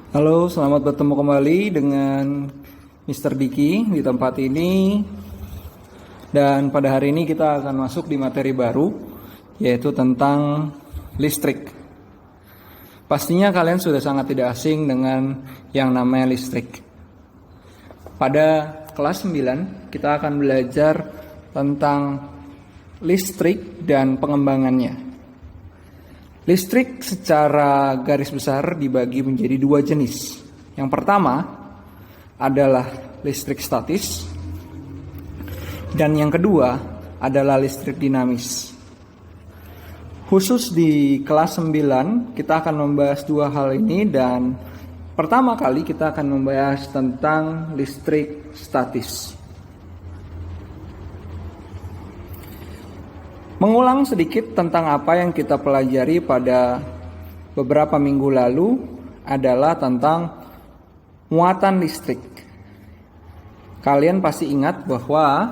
Halo, selamat bertemu kembali dengan Mr. Diki di tempat ini. Dan pada hari ini kita akan masuk di materi baru, yaitu tentang listrik. Pastinya kalian sudah sangat tidak asing dengan yang namanya listrik. Pada kelas 9, kita akan belajar tentang listrik dan pengembangannya. Listrik secara garis besar dibagi menjadi dua jenis. Yang pertama adalah listrik statis, dan yang kedua adalah listrik dinamis. Khusus di kelas 9 kita akan membahas dua hal ini, dan pertama kali kita akan membahas tentang listrik statis. Mengulang sedikit tentang apa yang kita pelajari pada beberapa minggu lalu adalah tentang muatan listrik. Kalian pasti ingat bahwa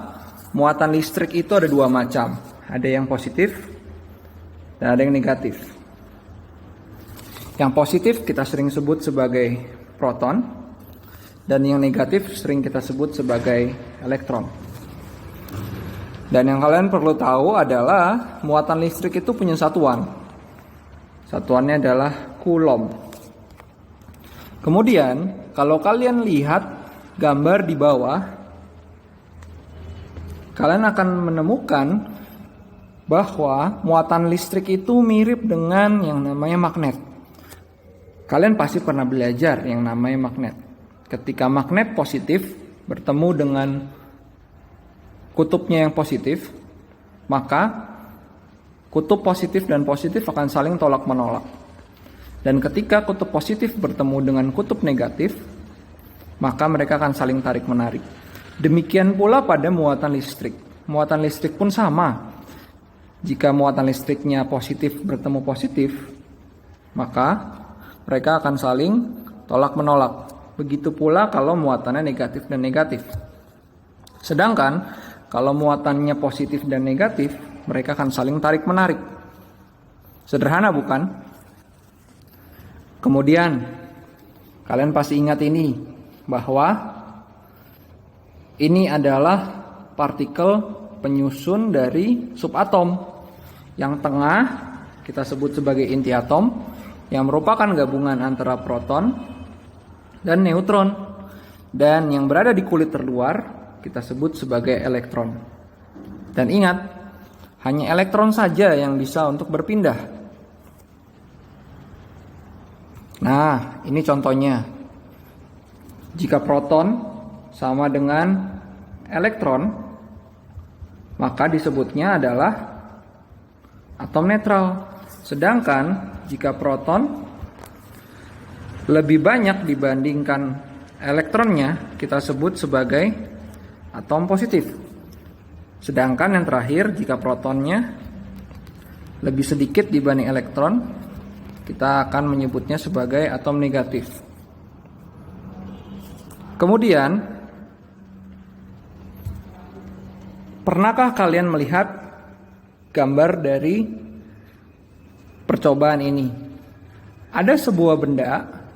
muatan listrik itu ada dua macam. Ada yang positif dan ada yang negatif. Yang positif kita sering sebut sebagai proton, dan yang negatif sering kita sebut sebagai elektron. Dan yang kalian perlu tahu adalah muatan listrik itu punya satuan. Satuannya adalah Coulomb. Kemudian, kalau kalian lihat gambar di bawah, kalian akan menemukan bahwa muatan listrik itu mirip dengan yang namanya magnet. Kalian pasti pernah belajar yang namanya magnet. Ketika magnet positif bertemu dengan kutubnya yang positif, maka kutub positif dan positif akan saling tolak menolak. Dan ketika kutub positif bertemu dengan kutub negatif, maka mereka akan saling tarik menarik. Demikian pula pada muatan listrik. Muatan listrik pun sama. Jika muatan listriknya positif bertemu positif, maka mereka akan saling tolak menolak. Begitu pula kalau muatannya negatif dan negatif. Sedangkan kalau muatannya positif dan negatif, mereka akan saling tarik-menarik. Sederhana bukan? Kemudian, kalian pasti ingat ini, bahwa ini adalah partikel penyusun dari subatom. Yang tengah kita sebut sebagai inti atom, yang merupakan gabungan antara proton dan neutron. Dan yang berada di kulit terluar kita sebut sebagai elektron. Dan ingat, hanya elektron saja yang bisa untuk berpindah. Nah, ini contohnya. Jika proton sama dengan elektron, maka disebutnya adalah atom netral. Sedangkan jika proton lebih banyak dibandingkan elektronnya, kita sebut sebagai atom positif. Sedangkan yang terakhir, jika protonnya lebih sedikit dibanding elektron, kita akan menyebutnya sebagai atom negatif. Kemudian, pernahkah kalian melihat gambar dari percobaan ini? Ada sebuah benda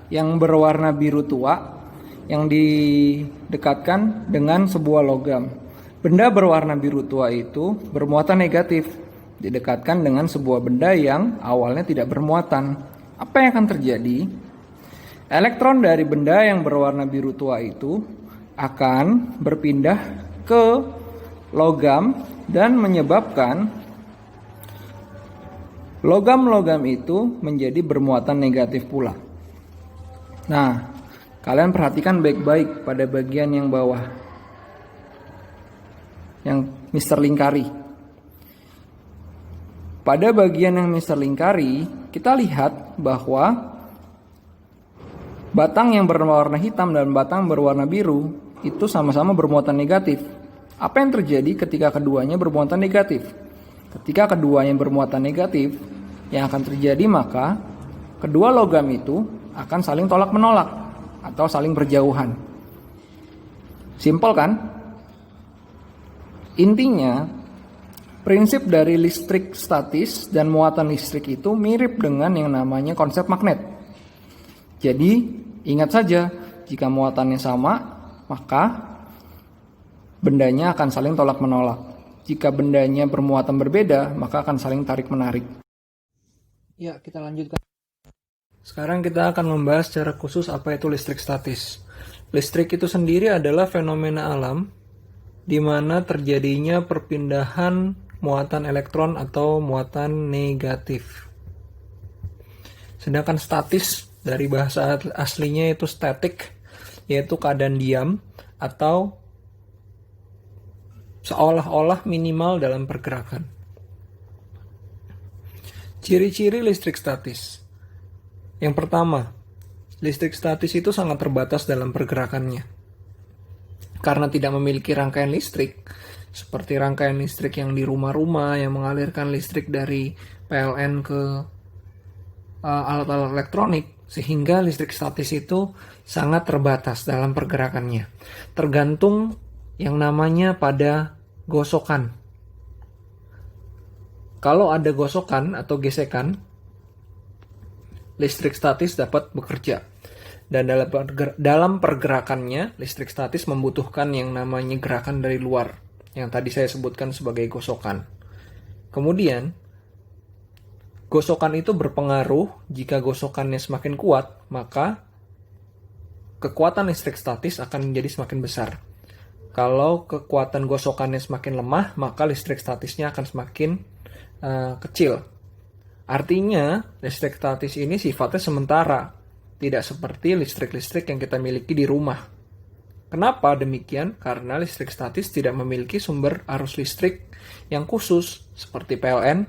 yang berwarna biru tua yang didekatkan dengan sebuah logam. Benda berwarna biru tua itu bermuatan negatif, didekatkan dengan sebuah benda yang awalnya tidak bermuatan. Apa yang akan terjadi? Elektron dari benda yang berwarna biru tua itu akan berpindah ke logam dan menyebabkan logam-logam itu menjadi bermuatan negatif pula. Nah, kalian perhatikan baik-baik pada bagian yang bawah, yang Mr. Lingkari. Pada bagian yang Mr. Lingkari, kita lihat bahwa batang yang berwarna hitam dan batang berwarna biru itu sama-sama bermuatan negatif. Apa yang terjadi ketika keduanya bermuatan negatif? Ketika keduanya bermuatan negatif, yang akan terjadi maka kedua logam itu akan saling tolak-menolak atau saling berjauhan. Simpel kan? Intinya, prinsip dari listrik statis dan muatan listrik itu mirip dengan yang namanya konsep magnet. Jadi, Ingat saja, jika muatannya sama, maka bendanya akan saling tolak-menolak. Jika bendanya bermuatan berbeda, maka akan saling tarik-menarik. Ya, kita lanjutkan. Sekarang kita akan membahas secara khusus apa itu listrik statis. Listrik itu sendiri adalah fenomena alam di mana terjadinya perpindahan muatan elektron atau muatan negatif. Sedangkan statis dari bahasa aslinya itu static, yaitu keadaan diam atau seolah-olah minimal dalam pergerakan. Ciri-ciri listrik statis. Yang pertama, listrik statis itu sangat terbatas dalam pergerakannya. Karena tidak memiliki rangkaian listrik, seperti rangkaian listrik yang di rumah-rumah yang mengalirkan listrik dari PLN ke alat-alat elektronik, sehingga listrik statis itu sangat terbatas dalam pergerakannya. Tergantung yang namanya pada gosokan. Kalau ada gosokan atau gesekan, listrik statis dapat bekerja. Dan dalam pergerakannya, listrik statis membutuhkan yang namanya gerakan dari luar, yang tadi saya sebutkan sebagai gosokan. Kemudian, gosokan itu berpengaruh. Jika gosokannya semakin kuat, maka kekuatan listrik statis akan menjadi semakin besar. Kalau kekuatan gosokannya semakin lemah, maka listrik statisnya akan semakin kecil. Artinya, listrik statis ini sifatnya sementara, tidak seperti listrik-listrik yang kita miliki di rumah. Kenapa demikian? Karena listrik statis tidak memiliki sumber arus listrik yang khusus, seperti PLN,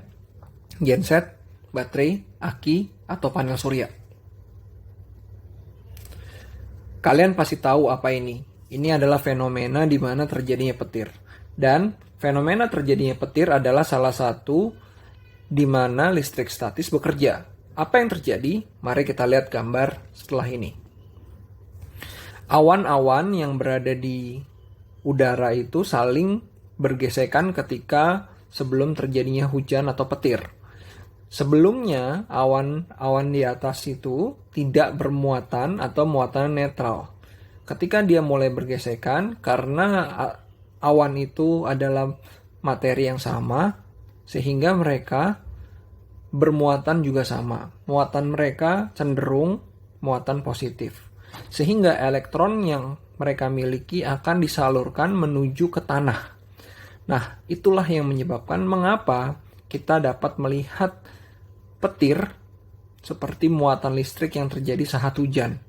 genset, baterai, aki, atau panel surya. Kalian pasti tahu apa ini. Ini adalah fenomena di mana terjadinya petir. Dan fenomena terjadinya petir adalah salah satu di mana listrik statis bekerja. Apa yang terjadi? Mari kita lihat gambar setelah ini. Awan-awan yang berada di udara itu saling bergesekan ketika sebelum terjadinya hujan atau petir. Sebelumnya, awan-awan di atas itu tidak bermuatan atau muatan netral. Ketika dia mulai bergesekan, karena awan itu adalah materi yang sama, sehingga mereka bermuatan juga sama. Muatan mereka cenderung muatan positif. Sehingga elektron yang mereka miliki akan disalurkan menuju ke tanah. Nah, itulah yang menyebabkan mengapa kita dapat melihat petir seperti muatan listrik yang terjadi saat hujan.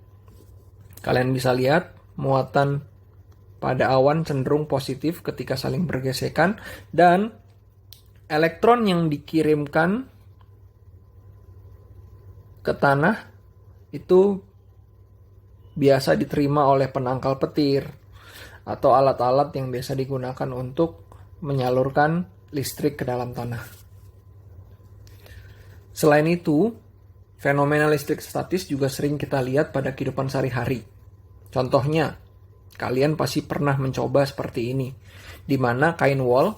Kalian bisa lihat muatan pada awan cenderung positif ketika saling bergesekan, dan elektron yang dikirimkan ke tanah itu biasa diterima oleh penangkal petir atau alat-alat yang biasa digunakan untuk menyalurkan listrik ke dalam tanah. Selain itu, fenomena listrik statis juga sering kita lihat pada kehidupan sehari-hari. Contohnya, kalian pasti pernah mencoba seperti ini, di mana kain wol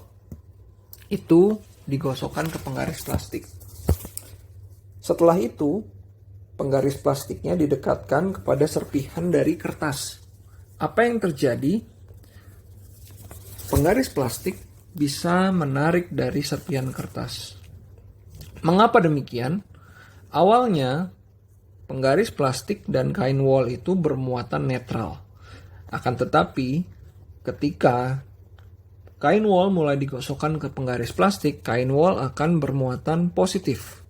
itu digosokkan ke penggaris plastik. Setelah itu, penggaris plastiknya didekatkan kepada serpihan dari kertas. Apa yang terjadi? Penggaris plastik bisa menarik dari serpihan kertas. Mengapa demikian? Awalnya, penggaris plastik dan kain wol itu bermuatan netral. Akan tetapi, ketika kain wol mulai digosokkan ke penggaris plastik, kain wol akan bermuatan positif.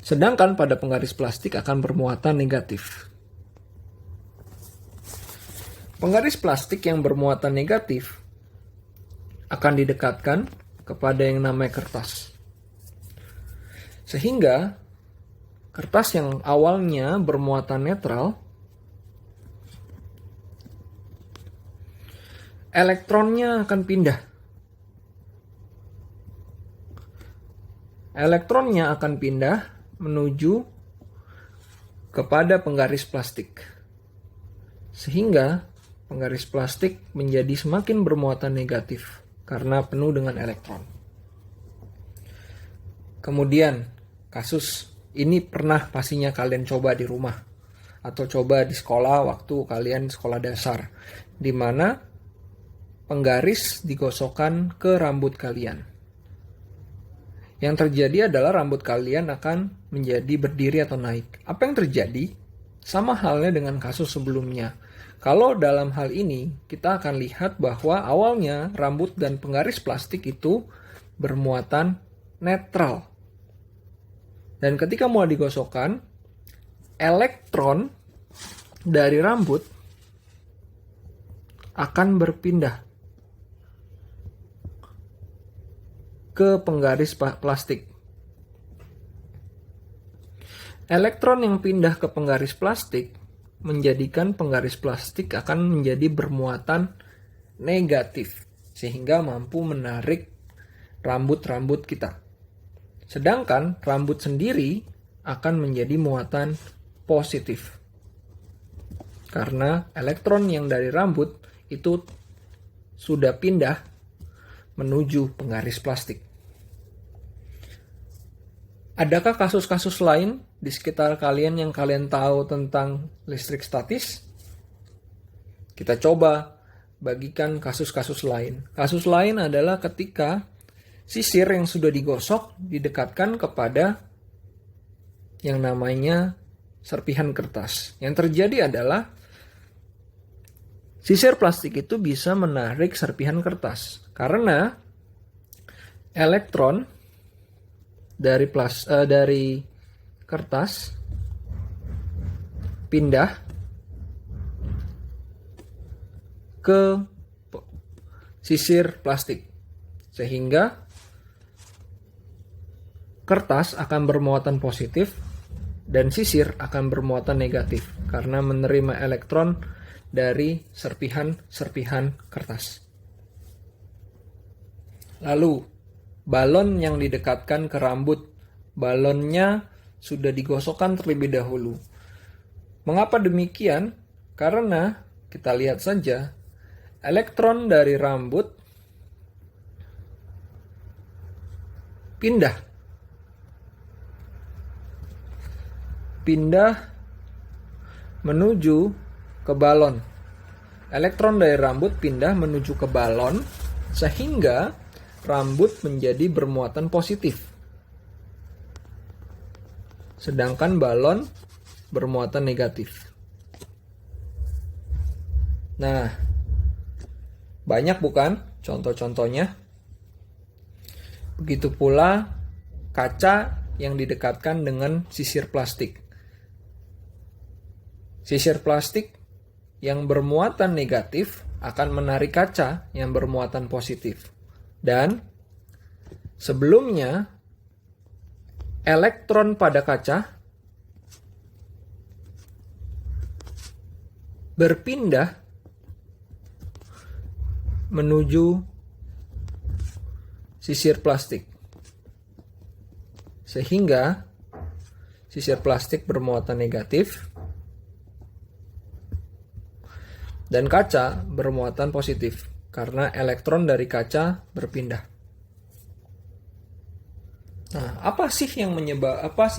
Sedangkan pada penggaris plastik akan bermuatan negatif. Penggaris plastik yang bermuatan negatif akan didekatkan kepada yang namanya kertas. Sehingga kertas yang awalnya bermuatan netral, elektronnya akan pindah. Elektronnya akan pindah menuju kepada penggaris plastik. Sehingga penggaris plastik menjadi semakin bermuatan negatif karena penuh dengan elektron. Kemudian, kasus Ini pernah pastinya kalian coba di rumah atau coba di sekolah waktu kalian sekolah dasar, di mana penggaris digosokkan ke rambut kalian. Yang terjadi adalah rambut kalian akan menjadi berdiri atau naik. Apa yang terjadi? Sama halnya dengan kasus sebelumnya. Kalau dalam hal ini, kita akan lihat bahwa awalnya rambut dan penggaris plastik itu bermuatan netral. Dan ketika mulai digosokkan, elektron dari rambut akan berpindah ke penggaris plastik. Elektron yang pindah ke penggaris plastik menjadikan penggaris plastik akan menjadi bermuatan negatif, sehingga mampu menarik rambut-rambut kita. Sedangkan rambut sendiri akan menjadi muatan positif. Karena elektron yang dari rambut itu sudah pindah menuju penggaris plastik. Adakah kasus-kasus lain di sekitar kalian yang kalian tahu tentang listrik statis? Kita coba bagikan kasus-kasus lain. Kasus lain adalah ketika sisir yang sudah digosok didekatkan kepada yang namanya serpihan kertas. Yang terjadi adalah sisir plastik itu bisa menarik serpihan kertas karena elektron dari kertas pindah ke sisir plastik, sehingga kertas akan bermuatan positif dan sisir akan bermuatan negatif karena menerima elektron dari serpihan-serpihan kertas. Lalu balon yang didekatkan ke rambut, balonnya sudah digosokkan terlebih dahulu. Mengapa demikian? Karena kita lihat saja, elektron dari rambut pindah menuju ke balon. Elektron dari rambut pindah menuju ke balon, sehingga rambut menjadi bermuatan positif. Sedangkan balon bermuatan negatif. Nah, banyak bukan contoh-contohnya? Begitu pula kaca yang didekatkan dengan sisir plastik. Sisir plastik yang bermuatan negatif akan menarik kaca yang bermuatan positif. Dan sebelumnya elektron pada kaca berpindah menuju sisir plastik, sehingga sisir plastik bermuatan negatif dan kaca bermuatan positif karena elektron dari kaca berpindah. Nah, apa sih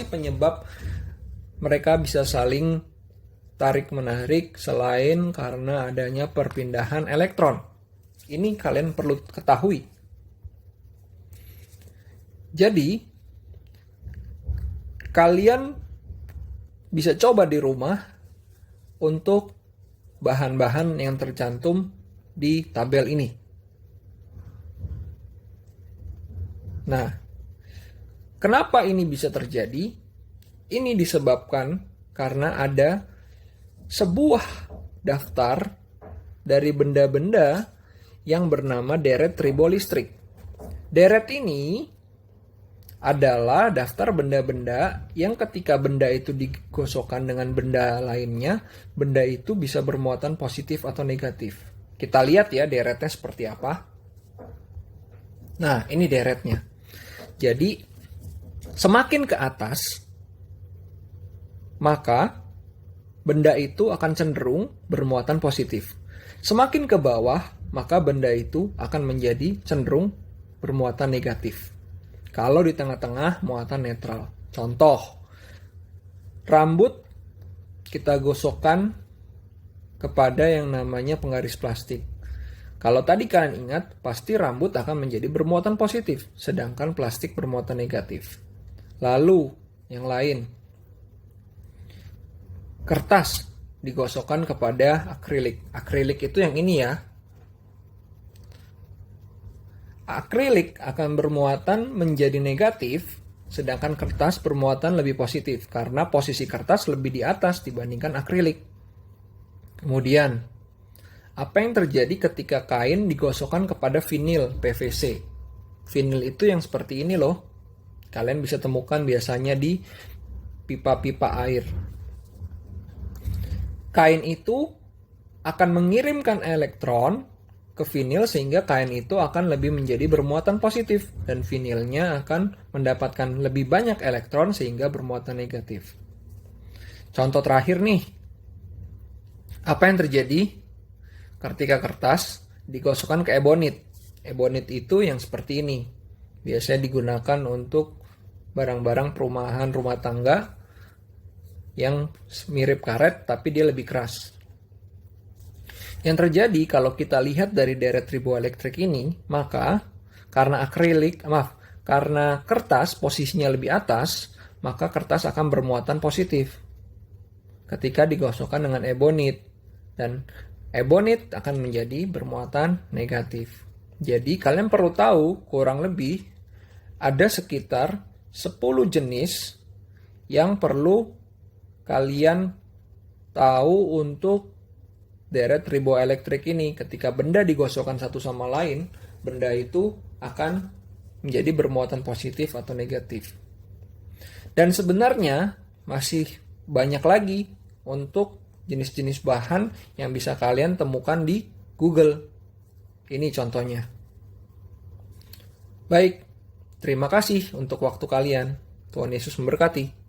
penyebab mereka bisa saling tarik-menarik selain karena adanya perpindahan elektron? Ini kalian perlu ketahui. Jadi, kalian bisa coba di rumah untuk bahan-bahan yang tercantum di tabel ini. Nah, kenapa ini bisa terjadi? Ini disebabkan karena ada sebuah daftar dari benda-benda yang bernama deret tribolistrik. Deret ini adalah daftar benda-benda yang ketika benda itu digosokkan dengan benda lainnya, benda itu bisa bermuatan positif atau negatif. Kita lihat ya deretnya seperti apa. Nah, ini deretnya. Jadi, semakin ke atas, maka benda itu akan cenderung bermuatan positif. Semakin ke bawah, maka benda itu akan menjadi cenderung bermuatan negatif. Kalau di tengah-tengah, muatan netral. Contoh, rambut kita gosokkan kepada yang namanya penggaris plastik. Kalau tadi kalian ingat, pasti rambut akan menjadi bermuatan positif, sedangkan plastik bermuatan negatif. Lalu, yang lain, kertas digosokkan kepada akrilik. Akrilik itu yang ini ya. Akrilik akan bermuatan menjadi negatif, sedangkan kertas bermuatan lebih positif, karena posisi kertas lebih di atas dibandingkan akrilik. Kemudian, apa yang terjadi ketika kain digosokkan kepada vinil PVC? Vinil itu yang seperti ini loh. Kalian bisa temukan biasanya di pipa-pipa air. Kain itu akan mengirimkan elektron ke vinil sehingga kain itu akan lebih menjadi bermuatan positif dan vinilnya akan mendapatkan lebih banyak elektron sehingga bermuatan negatif. Contoh terakhir nih. Apa yang terjadi ketika kertas digosokkan ke ebonit? Ebonit itu yang seperti ini. Biasanya digunakan untuk barang-barang perumahan rumah tangga yang mirip karet tapi dia lebih keras. Yang terjadi kalau kita lihat dari deret triboelektrik ini, maka karena karena kertas posisinya lebih atas, maka kertas akan bermuatan positif ketika digosokkan dengan ebonit, dan ebonit akan menjadi bermuatan negatif. Jadi kalian perlu tahu kurang lebih ada sekitar 10 jenis yang perlu kalian tahu untuk deret triboelektrik ini. Ketika benda digosokkan satu sama lain, benda itu akan menjadi bermuatan positif atau negatif. Dan sebenarnya masih banyak lagi untuk jenis-jenis bahan yang bisa kalian temukan di Google. Ini contohnya. Baik, terima kasih untuk waktu kalian. Tuhan Yesus memberkati.